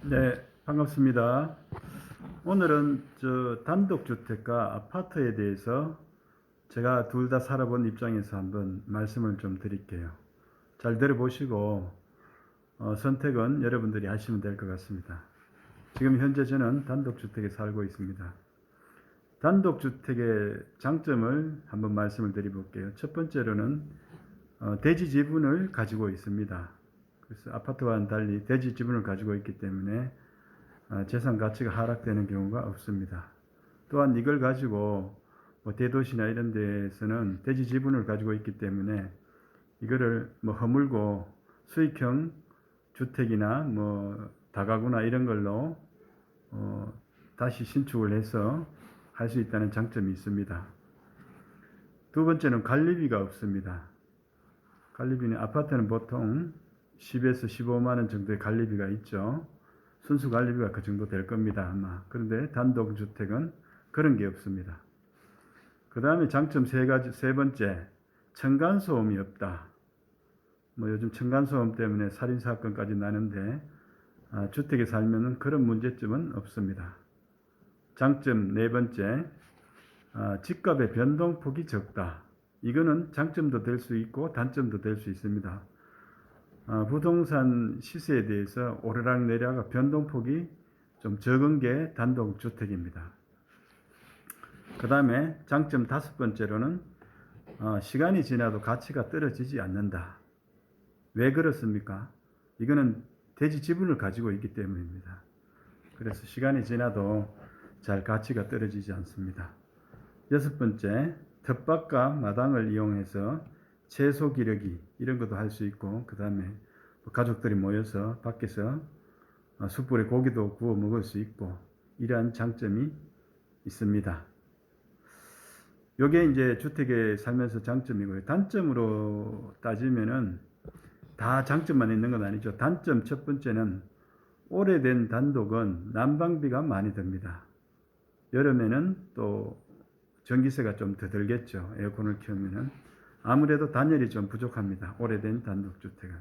네, 반갑습니다. 오늘은 단독주택과 아파트에 대해서 제가 둘 다 살아본 입장에서 한번 말씀을 좀 드릴게요. 잘 들어보시고 선택은 여러분들이 하시면 될 것 같습니다. 지금 현재 저는 단독주택에 살고 있습니다. 단독주택의 장점을 한번 말씀을 드려볼게요. 첫 번째로는 대지 지분을 가지고 있습니다. 그래서 아파트와는 달리 대지 지분을 가지고 있기 때문에 재산 가치가 하락되는 경우가 없습니다. 또한 이걸 가지고 대도시나 이런 데에서는 대지 지분을 가지고 있기 때문에 이거를 허물고 수익형 주택이나 다가구나 이런 걸로 다시 신축을 해서 할 수 있다는 장점이 있습니다. 두 번째는 관리비가 없습니다. 관리비는 아파트는 보통 10에서 15만 원 정도의 관리비가 있죠. 순수 관리비가 그 정도 될 겁니다, 아마. 그런데 단독주택은 그런 게 없습니다. 그 다음에 장점 세 번째, 층간소음이 없다. 요즘 층간소음 때문에 살인사건까지 나는데, 주택에 살면은 그런 문제점은 없습니다. 장점 네 번째, 집값의 변동폭이 적다. 이거는 장점도 될 수 있고 단점도 될 수 있습니다. 부동산 시세에 대해서 오르락내리락 변동폭이 좀 적은 게 단독주택입니다. 그 다음에 장점 다섯 번째로는 시간이 지나도 가치가 떨어지지 않는다. 왜 그렇습니까? 이거는 대지 지분을 가지고 있기 때문입니다. 그래서 시간이 지나도 잘 가치가 떨어지지 않습니다. 여섯 번째, 텃밭과 마당을 이용해서 채소 기르기 이런 것도 할 수 있고, 그 다음에 가족들이 모여서 밖에서 숯불에 고기도 구워 먹을 수 있고, 이러한 장점이 있습니다. 요게 이제 주택에 살면서 장점이고요. 단점으로 따지면은 다 장점만 있는 건 아니죠. 단점 첫 번째는 오래된 단독은 난방비가 많이 듭니다. 여름에는 또 전기세가 좀 더 들겠죠. 에어컨을 켜면은. 아무래도 단열이 좀 부족합니다. 오래된 단독주택은.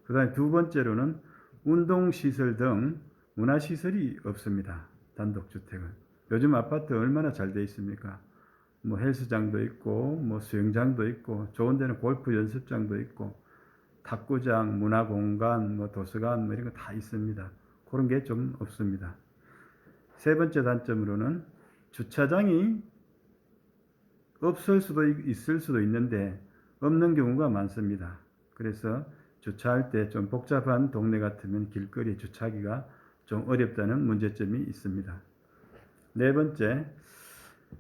그 다음에 두 번째로는 운동시설 등 문화시설이 없습니다. 단독주택은. 요즘 아파트 얼마나 잘 돼 있습니까? 헬스장도 있고, 수영장도 있고, 좋은 데는 골프 연습장도 있고, 탁구장, 문화공간, 도서관, 이런 거 다 있습니다. 그런 게 좀 없습니다. 세 번째 단점으로는 주차장이 없을 수도 있을 수도 있는데 없는 경우가 많습니다. 그래서 주차할 때 좀 복잡한 동네 같으면 길거리에 주차하기가 좀 어렵다는 문제점이 있습니다. 네 번째,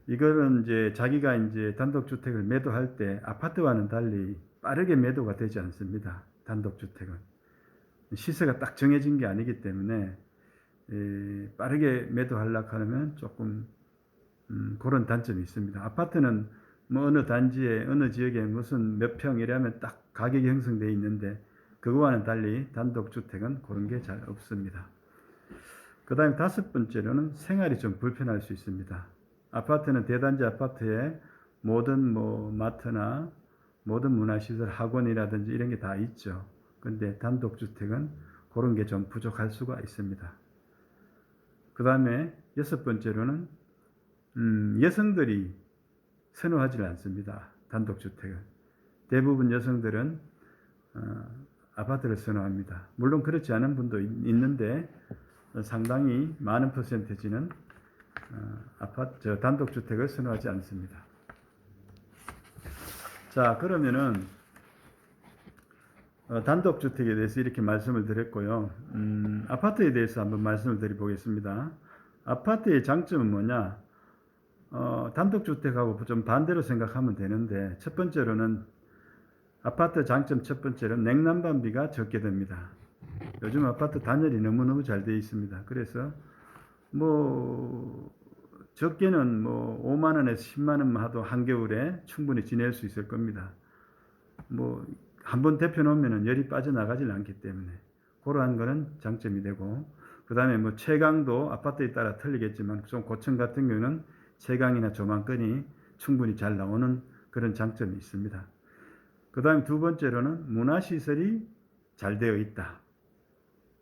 이거는 이제 자기가 이제 단독주택을 매도할 때 아파트와는 달리 빠르게 매도가 되지 않습니다. 단독주택은. 시세가 딱 정해진 게 아니기 때문에 빠르게 매도하려고 하면 조금 그런 단점이 있습니다. 아파트는 어느 단지에 어느 지역에 무슨 몇 평이라면 딱 가격이 형성되어 있는데 그거와는 달리 단독주택은 그런 게 잘 없습니다. 그 다음에 다섯 번째로는 생활이 좀 불편할 수 있습니다. 아파트는 대단지 아파트에 모든 마트나 모든 문화시설, 학원이라든지 이런 게 다 있죠. 근데 단독주택은 그런 게 좀 부족할 수가 있습니다. 그 다음에 여섯 번째로는 여성들이 선호하지 않습니다. 단독주택은. 대부분 여성들은 아파트를 선호합니다. 물론 그렇지 않은 분도 있는데 상당히 많은 퍼센티지는 단독주택을 선호하지 않습니다. 자, 그러면은 단독주택에 대해서 이렇게 말씀을 드렸고요. 아파트에 대해서 한번 말씀을 드려보겠습니다. 아파트의 장점은 뭐냐? 단독주택하고 좀 반대로 생각하면 되는데, 첫 번째로는 아파트 장점 첫 번째로는 냉난방비가 적게 듭니다. 요즘 아파트 단열이 너무너무 잘 되어 있습니다. 그래서 적게는 5만 원에서 10만 원만 하도 한겨울에 충분히 지낼 수 있을 겁니다. 한번 데펴 놓으면 열이 빠져나가질 않기 때문에 그러한 거는 장점이 되고, 그 다음에 채광도 아파트에 따라 틀리겠지만 좀 고층 같은 경우는 채광이나 조망권이 충분히 잘 나오는 그런 장점이 있습니다. 그 다음에 두 번째로는 문화시설이 잘 되어 있다.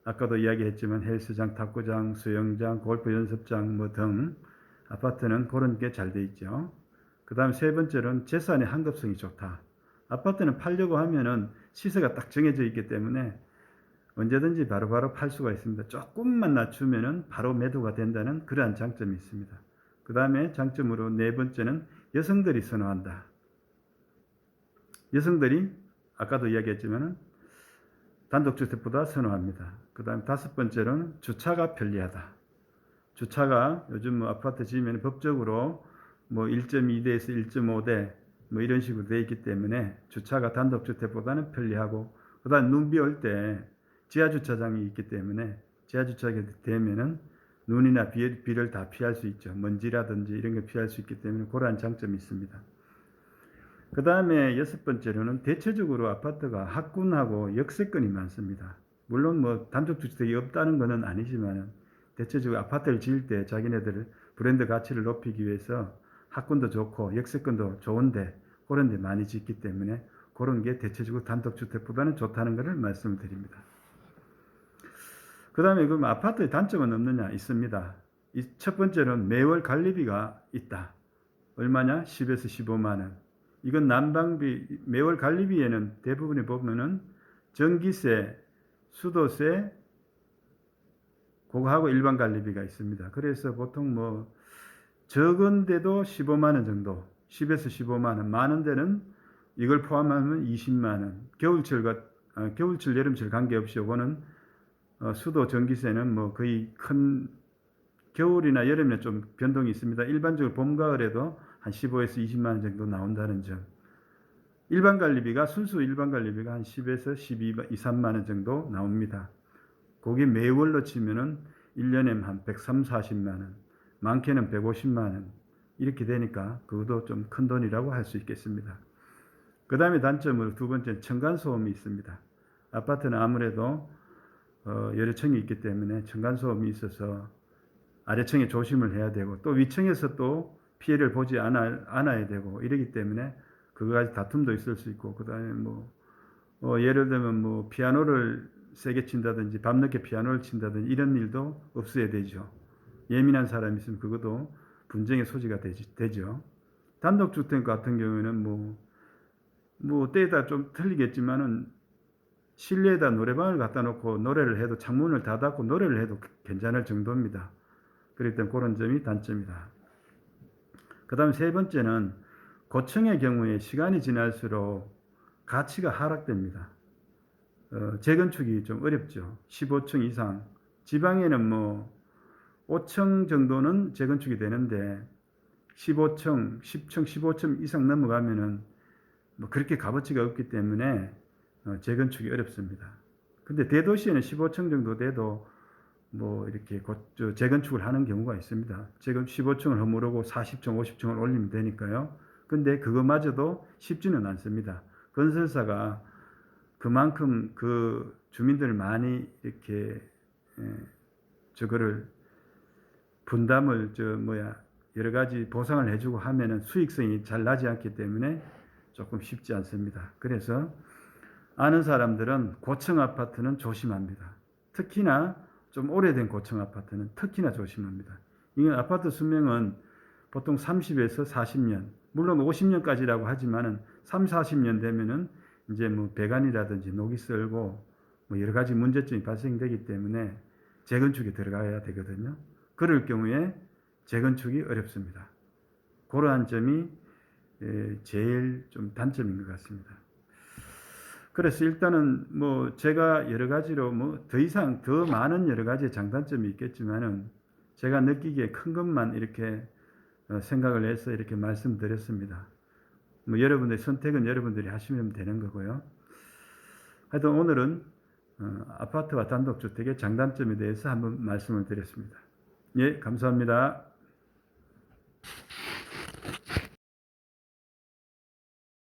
아까도 이야기했지만 헬스장, 탁구장, 수영장, 골프 연습장 뭐 등 아파트는 그런 게 잘 돼 있죠. 그 다음 세 번째로는 재산의 환급성이 좋다. 아파트는 팔려고 하면은 시세가 딱 정해져 있기 때문에 언제든지 바로바로 팔 수가 있습니다. 조금만 낮추면은 바로 매도가 된다는 그러한 장점이 있습니다. 그 다음에 장점으로 네 번째는 여성들이 선호한다. 여성들이 아까도 이야기했지만은 단독주택보다 선호합니다. 그 다음 다섯 번째로는 주차가 편리하다. 주차가 요즘 뭐 아파트 지으면 법적으로 뭐 1.2대에서 1.5대 뭐 이런 식으로 되어 있기 때문에 주차가 단독주택보다는 편리하고, 그 다음 눈 비 올 때 지하주차장이 있기 때문에 지하주차장이 되면은 눈이나 비를 다 피할 수 있죠. 먼지라든지 이런 게 피할 수 있기 때문에 그러한 장점이 있습니다. 그 다음에 여섯 번째로는 대체적으로 아파트가 학군하고 역세권이 많습니다. 물론 뭐 단독주택이 없다는 것은 아니지만 대체적으로 아파트를 지을 때 자기네들 브랜드 가치를 높이기 위해서 학군도 좋고 역세권도 좋은데 그런 데 많이 짓기 때문에 그런 게 대체적으로 단독주택보다는 좋다는 것을 말씀을 드립니다. 그 다음에 그럼 아파트의 단점은 없느냐? 있습니다. 첫 번째는 매월 관리비가 있다. 얼마냐? 10에서 15만 원. 이건 난방비, 매월 관리비에는 대부분이 보면은 전기세, 수도세, 그거하고 일반 관리비가 있습니다. 그래서 보통 뭐 적은데도 15만 원 정도, 10에서 15만 원, 많은 데는 이걸 포함하면 20만 원. 겨울철, 여름철 관계없이 요거는 수도 전기세는 뭐 거의 큰 겨울이나 여름에 좀 변동이 있습니다. 일반적으로 봄, 가을에도 한 15에서 20만 원 정도 나온다는 점. 순수 일반 관리비가 한 10에서 12, 3만 원 정도 나옵니다. 거기 매월로 치면은 1년에 한 130, 40만 원, 많게는 150만 원 이렇게 되니까 그것도 좀 큰 돈이라고 할 수 있겠습니다. 그 다음에 단점으로 두 번째 층간소음이 있습니다. 아파트는 아무래도 여러 층이 있기 때문에 층간소음이 있어서 아래층에 조심을 해야 되고 또 위층에서 또 피해를 보지 않아야 되고 이러기 때문에 그거까지 다툼도 있을 수 있고, 그 다음에 예를 들면 뭐 피아노를 세게 친다든지 밤늦게 피아노를 친다든지 이런 일도 없어야 되죠. 예민한 사람이 있으면 그것도 분쟁의 소지가 되죠. 단독주택 같은 경우에는 때에다 좀 틀리겠지만은 실내에다 노래방을 갖다 놓고 노래를 해도 창문을 다 닫고 노래를 해도 괜찮을 정도입니다. 그렇기 때문에 그런 점이 단점이다. 그 다음 세 번째는 고층의 경우에 시간이 지날수록 가치가 하락됩니다. 재건축이 좀 어렵죠. 15층 이상. 지방에는 5층 정도는 재건축이 되는데 15층, 10층, 15층 이상 넘어가면은 그렇게 값어치가 없기 때문에 재건축이 어렵습니다. 근데 대도시에는 15층 정도 돼도 이렇게 재건축을 하는 경우가 있습니다. 지금 15층을 허무르고 40층, 50층을 올리면 되니까요. 근데 그거마저도 쉽지는 않습니다. 건설사가 그만큼 그 주민들을 많이 이렇게 저거를 분담을 여러 가지 보상을 해주고 하면은 수익성이 잘 나지 않기 때문에 조금 쉽지 않습니다. 그래서 아는 사람들은 고층 아파트는 조심합니다. 특히나 좀 오래된 고층 아파트는 특히나 조심합니다. 이건 아파트 수명은 보통 30에서 40년, 물론 50년까지라고 하지만은 3, 40년 되면은 이제 배관이라든지 녹이 썰고 여러 가지 문제점이 발생되기 때문에 재건축에 들어가야 되거든요. 그럴 경우에 재건축이 어렵습니다. 그러한 점이 제일 좀 단점인 것 같습니다. 그래서 일단은 제가 여러 가지로 더 이상 더 많은 여러 가지 장단점이 있겠지만은 제가 느끼기에 큰 것만 이렇게 생각을 해서 이렇게 말씀드렸습니다. 여러분의 선택은 여러분들이 하시면 되는 거고요. 하여튼 오늘은 아파트와 단독주택의 장단점에 대해서 한번 말씀을 드렸습니다. 예, 감사합니다.